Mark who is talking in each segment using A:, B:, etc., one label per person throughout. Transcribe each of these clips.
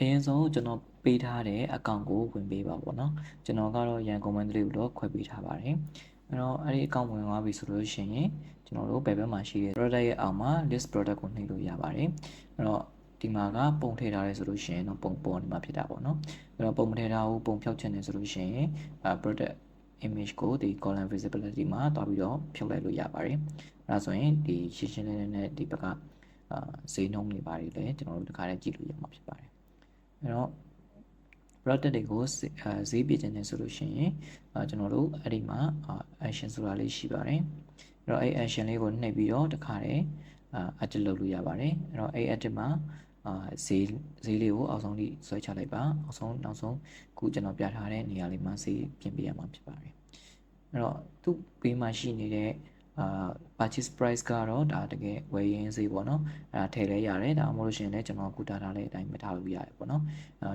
A: အရင်ဆုံးကျွန်တော်ပေးထားတဲ့အကောင့်ကိုဝင်ပေးပါပေါ့နော်ကျွန်တော်ကတော့ရန်ကုန်မန္တလေးကိုတော့ခွဲပေးထားပါတယ်အဲ့တော့အဲ့ဒီအကောင့်ဝင်သွားပြီဆိုလို့ရှိရင်ကျွန်တော်တို့ဘယ်ဘက်မှာရှိတဲ့ product ရဲ့အောက်မှာ list product ကိုနှိပ်လို့ရပါတယ်အဲ့တော့ဒီမှာကပုံထည့်ထားရဲဆိုလို့ရှိရင်တော့ပုံပေါ်နေမှာဖြစ်တာပေါ့နော်အဲ့တော့ပုံမထည့်ထားဘူးပုံဖြောက်ချင်တယ်ဆိုလို့ရှိရင်product image ကိုဒီ column visibility မှာတွားပြီးတော့ဖြုတ်လိုက်လို့ရပါတယ်အဲ့ဒါဆိုရင်ဒီရှင်းရှင်းလင်းလင်းနဲ့ဒီဘက်ကဈေးနှုန်းတွေပါတယ်လေကျွန်တော်တို့တခါတည်းကြည့်လို့ရမှာဖြစ်ပါတယ်အဲ့တော့ product တွေကိုဈေးပြချင်တယ်ဆိုလို့ရှိရင်ကျွန်တော်တို့အဲ့ဒီမှာ action ဆိုတာလေးရှိပါတယ်အဲ့တော့အဲ့ action လေးကိုနှိပ်ပြီးတော့တခါတည်းedit လုပ်လို့ရပါတယ်အဲ့တော့အဲ့ edit မှာဈေးလေးကိုအောက်ဆုံးထိဆွဲချလိုက်ပါအောက်ဆုံးနောက်ဆုံးခုကျွန်တော်ပြထားတဲ့နေရာလေးမှာဈေးပြင်ပေးရမှာဖြစ်ပါတယ်အဲ့တော့သူ့ဘေးမှာရှိနေတဲ့ purchase price ကတော့ဒါတကယ်ဝယ်ရင်းဈေးပေါ့နော်အဲ့ဒါထည့်လဲရတယ်ဒါမှမဟုတ်လို့ရှိရင်လည်းကျွန်တော်ကူတာထားတဲ့အတိုင်းမထားလို့ရတယ်ပေါ့နော်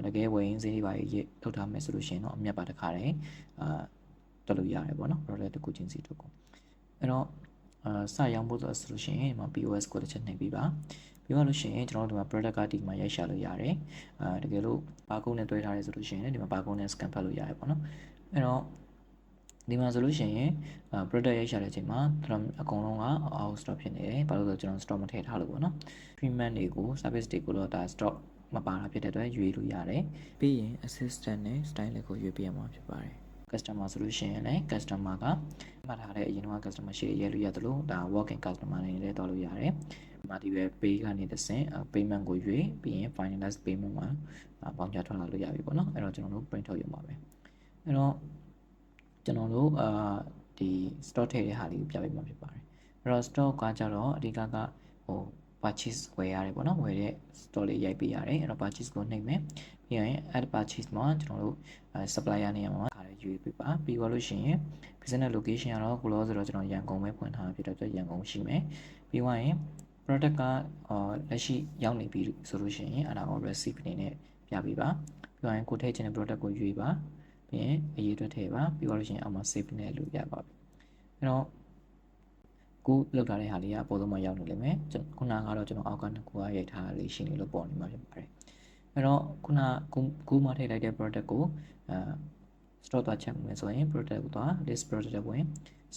A: တကယ်ဝယ်ရင်းဈေးတွေပါရေးထုတ်ထားမယ်ဆိုလို့ရှိရင်တော့အမြတ်ပါတစ်ခါတည်းတက်လို့ရတယ်ပေါ့နော် product တစ်ခုချင်းစီတစ်ခုအဲ့တော့စရောင်းဖို့ဆိုလို့ရှိရင်ဒီမှာ POS ကိုတစ်ချက်နှိပ်ပြီးပါပြီးတော့လို့ရှိရင်ကျွန်တော်တို့ဒီမှာ product ကဒီမှာရိုက်ရှာလို့ရတယ်တကယ်လို့ barcode နဲ့တွဲထားရဲဆိုလို့ရှိရင်ဒီမှာ barcode နဲ့ scan ဖတ်လို့ရတယ်ပေါ့နော်အဲ့တော့ဒီမှာဆိုလို့ရှိရင်product ရိုက်ရှာတဲ့အချိန်မှာအကုန်လုံးက out stock ဖြစ်နေတယ်ဘာလို့လဲဆိုတော့ကျွန်တော် stock မထည့်ထားလို့ပေါ့နော် treatment တွေကို service တွေကိုတော့ဒါ stock မပါတာဖြစ်တဲ့အတွက်ရွေးလို့ရတယ်ပြီးရင် assistant နဲ့ style ကိုရွေးပေးရမှာဖြစ်ပါတယ် customer ဆိုလို့ရှိရင်လည်း customer ကမှတ်ထားတဲ့အရင်က customer ရှိရဲလို့ရတယ်လို့ဒါ walk-in customer တွေလည်းတောက်လို့ရတယ်ဒီမှာဒီပဲ pay ကနေတစ်ဆင့် payment ကိုရွေးပြီးရင် finalize payment မှာပေါင်းချထွက်လာလို့ရပြီပေါ့နော်အဲ့တော့ကျွန်တော်တို့ print ထုတ်ရမှာပဲအဲ့တော့ကျွန်တော်တို့ဒီ stock ထည့်တဲ့ဟာလေးကိုပြပေးမှာဖြစ်ပါတယ်အဲ့တော့ stock ကကြတော့အဓိကဟို purchase ဝယ်ရတယ်ပေါ့နော်ဝယ်တဲ့ store လေးရိုက်ပေးရတယ်အဲ့တော့ purchase ကိုနှိပ်မယ်ပြီးရင် add purchase မှာကျွန်တော်တို့ supplier နေရာမှာခါလေးရွေးပေးပါပြီးတော့လို့ရှိရင် business location ကတော့ကိုလောဆိုတော့ကျွန်တော်ရန်ကုန်ပဲဖွင့်ထားဖြစ်တဲ့အတွက်ရန်ကုန်ရှိမယ်ပြီးသွားရင် product ကလက်ရှိရောက်နေပြီဆိုလို့ရှိရင်အဲ့ဒါကို receipt အနေနဲ့ပြပေးပါပြီးသွားရင်ကိုထည့်ချင်တဲ့ product ကိုရွေးပါပြီးရင်အရေးအတွက်ထည့်ပါပြီးတော့လို့ရှိရင်အောက်မှာ save နဲ့လို့ရပါပြီအဲ့တော့ကိုလောက်ထားတဲ့ဟာလေးကအပေါ်ဆုံးမှာရောက်နေလိမ့်မယ်ခုနကတော့ကျွန်တော်အောက်ကနှစ်ခုကရိုက်ထားလေးရှိနေလို့ပေါ်နေမှာဖြစ်ပါတယ်အဲ့တော့ခုနကိုမှထည့်လိုက်တဲ့ product ကိုstore သွားချက်မယ်ဆိုရင် product ကိုသွား list product ဝင်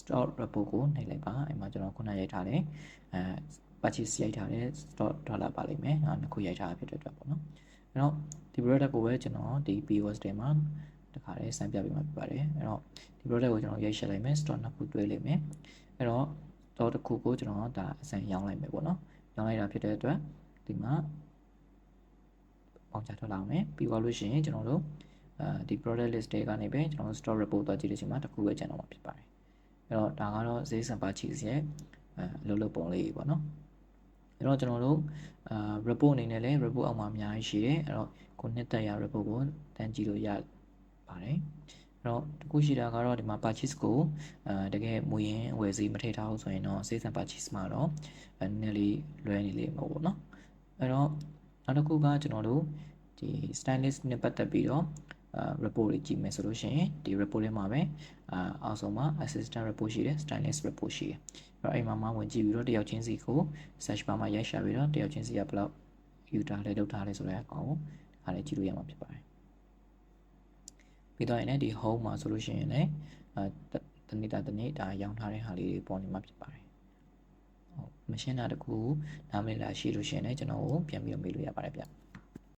A: store report ကိုနှိပ်လိုက်ပါအဲ့မှာကျွန်တော်ခုနရိုက်ထားတဲ့purchase ရိုက်ထားတဲ့ store ထွက်လာပါလိမ့်မယ်နှစ်ခုရိုက်ထားဖြစ်တဲ့အတွက်ပေါ့နော်အဲ့တော့ဒီ product ကိုပဲကျွန်တော်ဒီ POS တွေမှာတခါလေးစမ်းပြပေးမှာဖြစ်ပါတယ်အဲ့တော့ဒီ product ကိုကျွန်တော်ရိုက်ရှက်လိုက်မယ် store နှစ်ခုတွဲလိုက်မယ်အဲ့တော့ store တစ်ခုကိုကျွန်တော်ဒါအစံရောင်းလိုက်မယ်ပေါ့နော်ရောင်းလိုက်တာဖြစ်တဲ့အတွက်ဒီမှာပေါင်းချထွက်လာမယ်ပြီးသွားလို့ရှိရင်ကျွန်တော်တို့ဒီ product list တွေကနေပဲကျွန်တော် store report သွားကြည့်လို့ရှိရင်တစ်ခုပဲကျန်တော့မှာဖြစ်ပါတယ်အဲ့တော့ဒါကတော့ဈေးစံပါချီရဲ့အလုပ်လုပ်ပုံလေးပေါ့နော်အဲ့တော့ကျွန်တော်တို့report အနေနဲ့လည်း report အောက်မှာအများကြီးရှိတယ်အဲ့တော့ကိုနှစ်သက်ရ report ကိုတန်းကြည့်လို့ရပါတယ်အဲ့တော့တခုရှိတာကတော့ဒီမှာ purchase ကိုတကယ်မူရင်းဝယ်စီမထည့်ထားဘူးဆိုရင်တော့ဈေးစံ purchase မှာတော့နည်းနည်းလေးလွဲနေလိမ့်မယ်ပေါ့နော်အဲ့တော့နောက်တစ်ခုကကျွန်တော်တို့ဒီ stylist နဲ့ပတ်သက်ပြီးတော့report တွေကြည့်မယ်ဆိုလို့ရှိရင်ဒီ report ထဲမှာပဲအောက်ဆုံးမှာ assistant report ရှိတယ် stylist report ရှိတယ်အဲ့တော့အိမ်မှာဝင်ကြည့်ပြီးတော့တယောက်ချင်းစီကို search bar မှာရိုက်ရှာပြီးတော့တယောက်ချင်းစီကဘယ်လောက် user လဲလုပ်ထားလဲဆိုတဲ့အကောင်ကိုဒါလည်းကြည့်လို့ရမှာဖြစ်ပါတယ်ပြီးတော့ရင်ဒီ home မှာဆိုလို့ရှိရင်လည်းတနေ့ဒါရောင်းထားတဲ့ဟာလေးတွေပေါ်နေမှာဖြစ်ပါတယ်ဟုတ်မရှင်းတာတခုနားမလည်တာရှိလို့ရှိရင်လည်းကျွန်တော်ကိုပြန်ပြီးမေးလို့ရပါတယ်ဗျ